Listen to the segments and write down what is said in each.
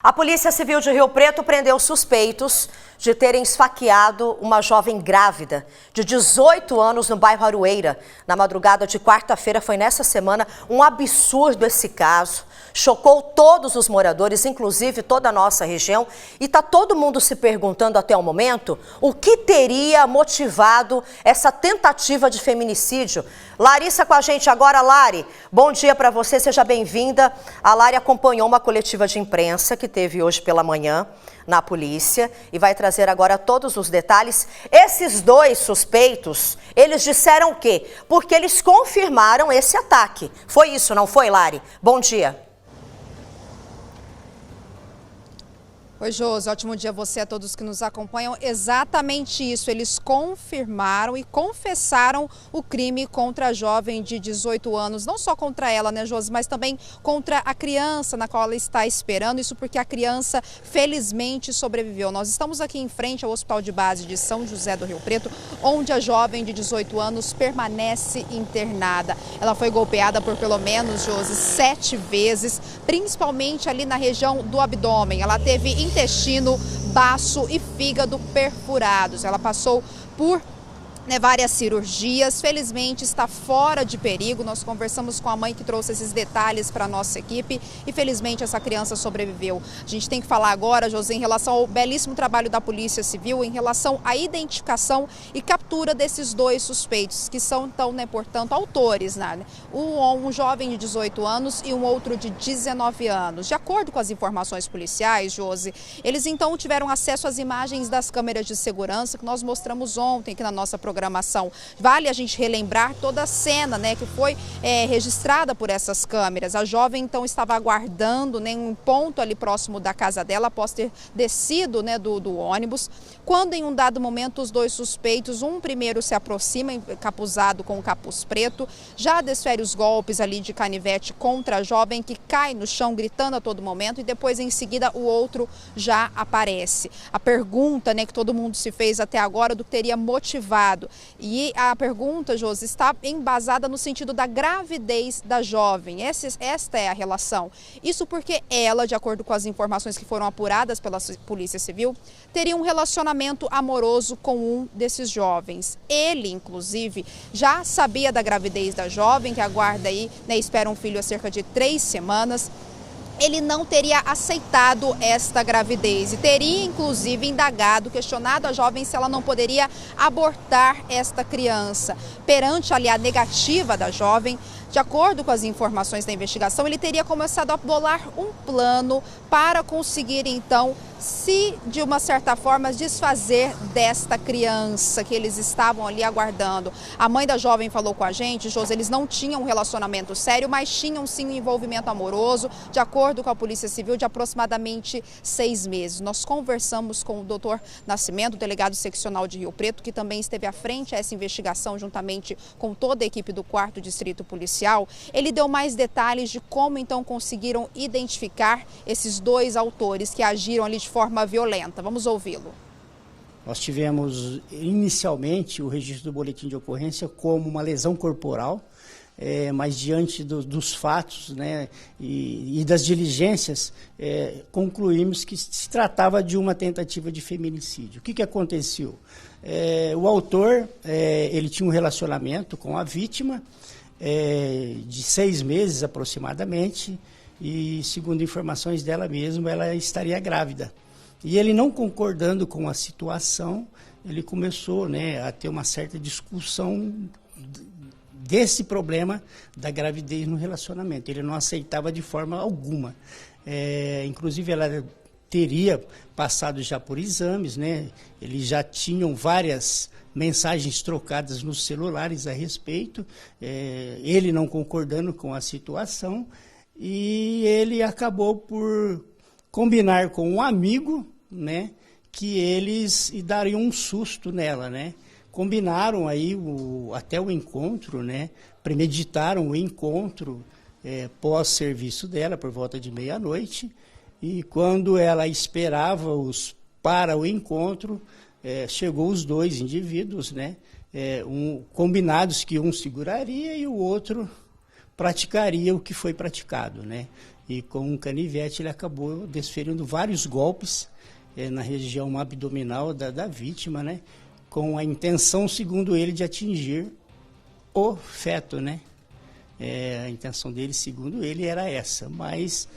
A Polícia Civil de Rio Preto prendeu suspeitos de terem esfaqueado uma jovem grávida de 18 anos no bairro Aroeira. Na madrugada de quarta-feira, foi nessa semana, um absurdo esse caso. Chocou todos os moradores, inclusive toda a nossa região. E está todo mundo se perguntando até o momento o que teria motivado essa tentativa de feminicídio. Larissa com a gente agora. Lari, bom dia para você, seja bem-vinda. A Lari acompanhou uma coletiva de imprensa que teve hoje pela manhã na polícia e vai trazer agora todos os detalhes. Esses dois suspeitos, eles disseram o quê? Porque eles confirmaram esse ataque. Foi isso, não foi, Lari? Bom dia. Oi, Josi, ótimo dia a você, a todos que nos acompanham. Exatamente isso, eles confirmaram e confessaram o crime contra a jovem de 18 anos. Não só contra ela, né, Josi, mas também contra a criança na qual ela está esperando. Isso porque a criança, felizmente, sobreviveu. Nós estamos aqui em frente ao Hospital de Base de São José do Rio Preto, onde a jovem de 18 anos permanece internada. Ela foi golpeada por pelo menos, Josi, 7 vezes, principalmente ali na região do abdômen. Ela teve intestino, baço e fígado perfurados. Ela passou por várias cirurgias, felizmente está fora de perigo. Nós conversamos com a mãe que trouxe esses detalhes para a nossa equipe e felizmente essa criança sobreviveu. A gente tem que falar agora, José, em relação ao belíssimo trabalho da Polícia Civil, em relação à identificação e captura desses dois suspeitos, que são então, portanto, autores, né? Um jovem de 18 anos e um outro de 19 anos. De acordo com as informações policiais, José, eles então tiveram acesso às imagens das câmeras de segurança que nós mostramos ontem aqui na nossa programação. Vale a gente relembrar toda a cena, que foi registrada por essas câmeras. A jovem então estava aguardando em um ponto ali próximo da casa dela após ter descido do ônibus, quando em um dado momento os dois suspeitos, um primeiro se aproxima encapuzado com o capuz preto, já desfere os golpes ali de canivete contra a jovem, que cai no chão gritando a todo momento, e depois em seguida o outro já aparece. A pergunta que todo mundo se fez até agora do que teria motivado. E a pergunta, Josi, está embasada no sentido da gravidez da jovem. Esta é a relação. Isso porque ela, de acordo com as informações que foram apuradas pela Polícia Civil, teria um relacionamento amoroso com um desses jovens. Ele, inclusive, já sabia da gravidez da jovem, que aguarda aí, espera um filho há cerca de 3 semanas. Ele não teria aceitado esta gravidez e teria, inclusive, indagado, questionado a jovem se ela não poderia abortar esta criança. Perante ali a negativa da jovem, de acordo com as informações da investigação, ele teria começado a bolar um plano para conseguir, então, se de uma certa forma desfazer desta criança que eles estavam ali aguardando. A mãe da jovem falou com a gente, José, eles não tinham um relacionamento sério, mas tinham sim um envolvimento amoroso, de acordo com a Polícia Civil, de aproximadamente 6 meses. Nós conversamos com o doutor Nascimento, delegado seccional de Rio Preto, que também esteve à frente a essa investigação juntamente com toda a equipe do 4º Distrito Policial. Ele deu mais detalhes de como então conseguiram identificar esses dois autores que agiram ali de forma violenta. Vamos ouvi-lo. Nós tivemos inicialmente o registro do boletim de ocorrência como uma lesão corporal, mas diante dos fatos e das diligências, concluímos que se tratava de uma tentativa de feminicídio. O que aconteceu? O autor ele tinha um relacionamento com a vítima de 6 meses aproximadamente, e segundo informações dela mesma, ela estaria grávida. E ele, não concordando com a situação, ele começou a ter uma certa discussão desse problema da gravidez no relacionamento. Ele não aceitava de forma alguma. Inclusive, ela teria passado já por exames, eles já tinham várias mensagens trocadas nos celulares a respeito, ele não concordando com a situação, e ele acabou por combinar com um amigo, que eles dariam um susto nela, Combinaram aí até o encontro, premeditaram o encontro pós-serviço dela, por volta de meia-noite, e quando ela esperava para o encontro, chegou os dois indivíduos, combinados que um seguraria e o outro praticaria o que foi praticado, e com um canivete ele acabou desferindo vários golpes na região abdominal da vítima, né? Com a intenção, segundo ele, de atingir o feto, né? A intenção dele, segundo ele, era essa, mas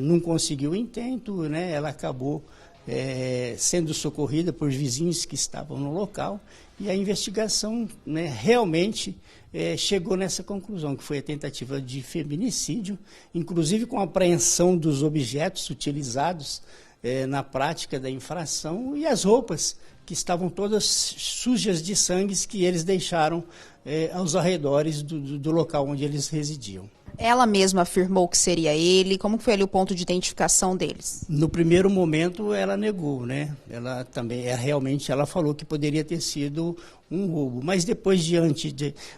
não conseguiu o intento, né? Ela acabou sendo socorrida por vizinhos que estavam no local e a investigação, né, realmente chegou nessa conclusão, que foi a tentativa de feminicídio, inclusive com a apreensão dos objetos utilizados na prática da infração e as roupas que estavam todas sujas de sangue que eles deixaram aos arredores do local onde eles residiam. Ela mesma afirmou que seria ele. Como foi ali o ponto de identificação deles? No primeiro momento ela negou, né? Ela também realmente ela falou que poderia ter sido um roubo, mas depois, diante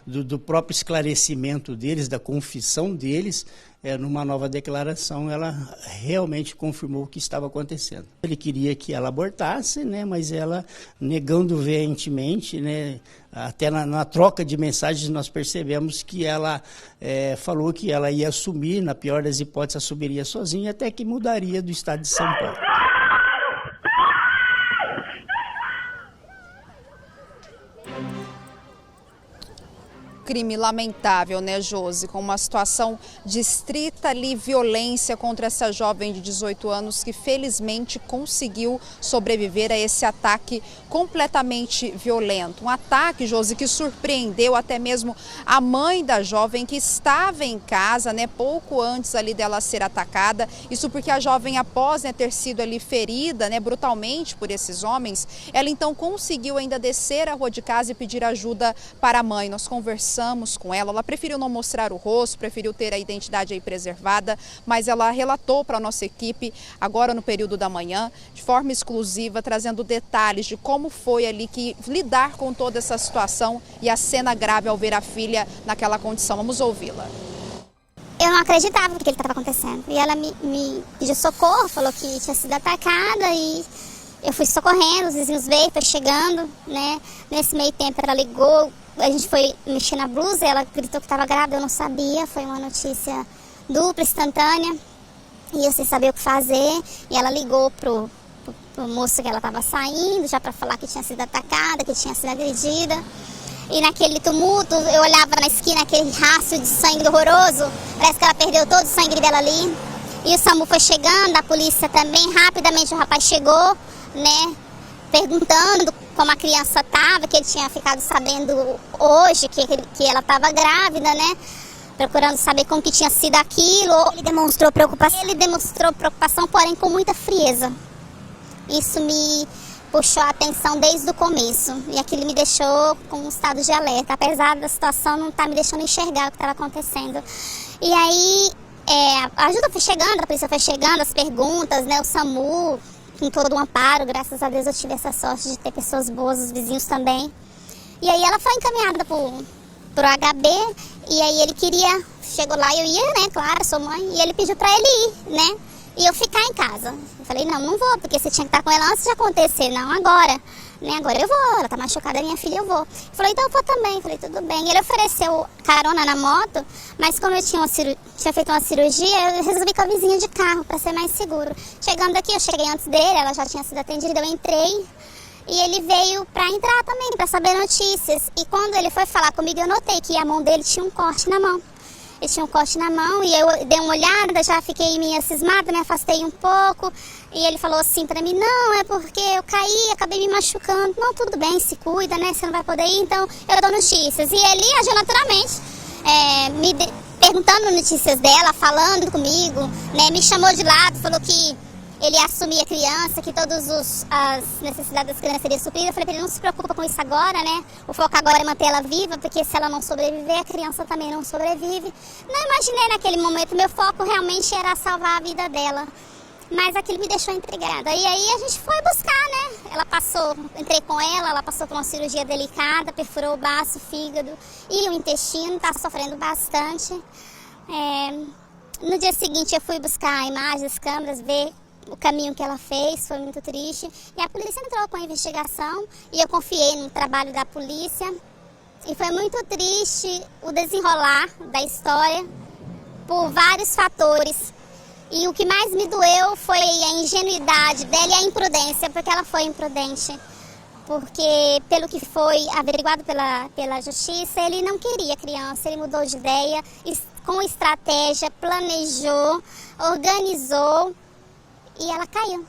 do próprio esclarecimento deles, da confissão deles, numa nova declaração, ela realmente confirmou o que estava acontecendo. Ele queria que ela abortasse, né? Mas ela negando veementemente, né? Até na troca de mensagens nós percebemos que ela falou que ela ia assumir, na pior das hipóteses, assumiria sozinha, até que mudaria do estado de São Paulo. Crime lamentável, né, Josi? Com uma situação de estrita ali violência contra essa jovem de 18 anos que felizmente conseguiu sobreviver a esse ataque completamente violento. Um ataque, Josi, que surpreendeu até mesmo a mãe da jovem que estava em casa, né, pouco antes ali dela ser atacada. Isso porque a jovem, após, né, ter sido ali ferida, né, brutalmente por esses homens, ela então conseguiu ainda descer a rua de casa e pedir ajuda para a mãe. Nós conversamos com ela preferiu não mostrar o rosto, preferiu ter a identidade aí preservada, mas ela relatou para a nossa equipe, agora no período da manhã, de forma exclusiva, trazendo detalhes de como foi ali que lidar com toda essa situação e a cena grave ao ver a filha naquela condição. Vamos ouvi-la. Eu não acreditava no que estava acontecendo. E ela me pediu socorro, falou que tinha sido atacada e eu fui socorrendo, os vizinhos veio, foi chegando, né? Nesse meio tempo ela ligou, a gente foi mexer na blusa, ela gritou que estava grávida, eu não sabia, foi uma notícia dupla, instantânea, e eu sem saber o que fazer, e ela ligou pro moço que ela estava saindo, já para falar que tinha sido atacada, que tinha sido agredida, e naquele tumulto, eu olhava na esquina, aquele rastro de sangue horroroso, parece que ela perdeu todo o sangue dela ali, e o SAMU foi chegando, a polícia também, rapidamente o rapaz chegou, né, perguntando como a criança estava, que ele tinha ficado sabendo hoje que ela estava grávida, né? Procurando saber como que tinha sido aquilo. Ele demonstrou preocupação, porém com muita frieza. Isso me puxou a atenção desde o começo. E aquilo me deixou com um estado de alerta, apesar da situação não estar me deixando enxergar o que estava acontecendo. E aí, a ajuda foi chegando, a polícia foi chegando, as perguntas, né? O SAMU, com todo o amparo, graças a Deus eu tive essa sorte de ter pessoas boas, os vizinhos também. E aí ela foi encaminhada pro HB, e aí ele chegou lá, eu ia, né, claro, sou mãe, e ele pediu pra ele ir, né, e eu ficar em casa. Eu falei, não vou, porque você tinha que estar com ela antes de acontecer, não agora, né, agora eu vou, ela tá machucada, minha filha, eu vou. Ele falou, então eu vou também, eu falei, tudo bem. Ele ofereceu carona na moto, mas como eu tinha feito uma cirurgia, eu resolvi com a vizinha de carro, para ser mais seguro. Chegando aqui, eu cheguei antes dele, ela já tinha sido atendida, eu entrei, e ele veio para entrar também, para saber notícias. E quando ele foi falar comigo, eu notei que a mão dele tinha um corte na mão. Ele tinha um corte na mão e eu dei uma olhada, já fiquei meio cismada, me afastei um pouco. E ele falou assim pra mim, não, é porque eu caí, acabei me machucando. Não, tudo bem, se cuida, né, você não vai poder ir, então eu dou notícias. E ele agiu naturalmente, perguntando notícias dela, falando comigo, né, me chamou de lado, falou que ele ia assumir a criança, que todas as necessidades das crianças seriam supridas. Eu falei pra ele, não se preocupa com isso agora, né? O foco agora é manter ela viva, porque se ela não sobreviver, a criança também não sobrevive. Não imaginei naquele momento, meu foco realmente era salvar a vida dela. Mas aquilo me deixou intrigada. E aí a gente foi buscar, né? Entrei com ela passou por uma cirurgia delicada, perfurou o baço, o fígado e o intestino, tá sofrendo bastante. No dia seguinte eu fui buscar imagens, câmeras, ver o caminho que ela fez, foi muito triste. E a polícia entrou com a investigação e eu confiei no trabalho da polícia. E foi muito triste o desenrolar da história por vários fatores. E o que mais me doeu foi a ingenuidade dela e a imprudência, porque ela foi imprudente. Porque, pelo que foi averiguado pela justiça, ele não queria criança, ele mudou de ideia, com estratégia, planejou, organizou e ela caiu.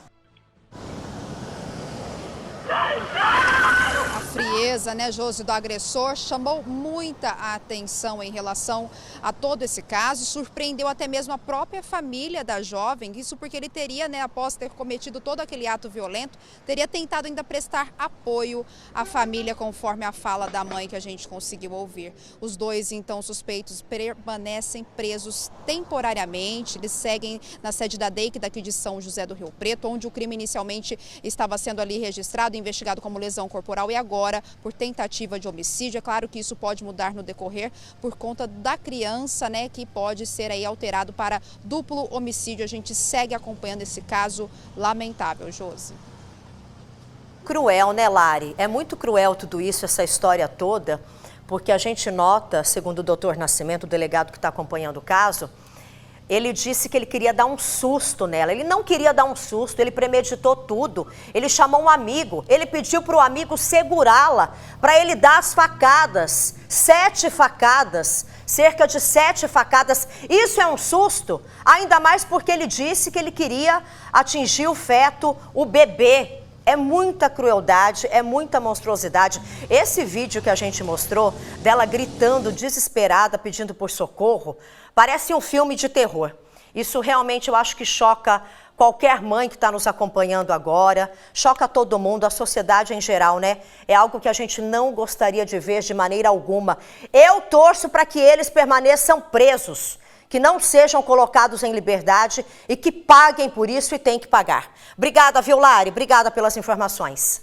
A frieza, né, Josi, do agressor chamou muita atenção em relação a todo esse caso, surpreendeu até mesmo a própria família da jovem, isso porque ele teria, né, após ter cometido todo aquele ato violento, teria tentado ainda prestar apoio à família, conforme a fala da mãe que a gente conseguiu ouvir. Os dois, então, suspeitos permanecem presos temporariamente, eles seguem na sede da DEIC daqui de São José do Rio Preto, onde o crime inicialmente estava sendo ali registrado, investigado como lesão corporal e agora por tentativa de homicídio. É claro que isso pode mudar no decorrer por conta da criança, né, que pode ser aí alterado para duplo homicídio. A gente segue acompanhando esse caso lamentável, Josi. Cruel, né, Lari? É muito cruel tudo isso, essa história toda, porque a gente nota, segundo o doutor Nascimento, o delegado que está acompanhando o caso, ele disse que ele queria dar um susto nela. Ele não queria dar um susto, ele premeditou tudo. Ele chamou um amigo, ele pediu para o amigo segurá-la, para ele dar as facadas. 7 facadas, cerca de 7 facadas. Isso é um susto, ainda mais porque ele disse que ele queria atingir o feto, o bebê. É muita crueldade, é muita monstruosidade. Esse vídeo que a gente mostrou, dela gritando, desesperada, pedindo por socorro, parece um filme de terror. Isso realmente eu acho que choca qualquer mãe que está nos acompanhando agora, choca todo mundo, a sociedade em geral, né? É algo que a gente não gostaria de ver de maneira alguma. Eu torço para que eles permaneçam presos, que não sejam colocados em liberdade e que paguem por isso e tem que pagar. Obrigada, viu, Lari? Obrigada pelas informações.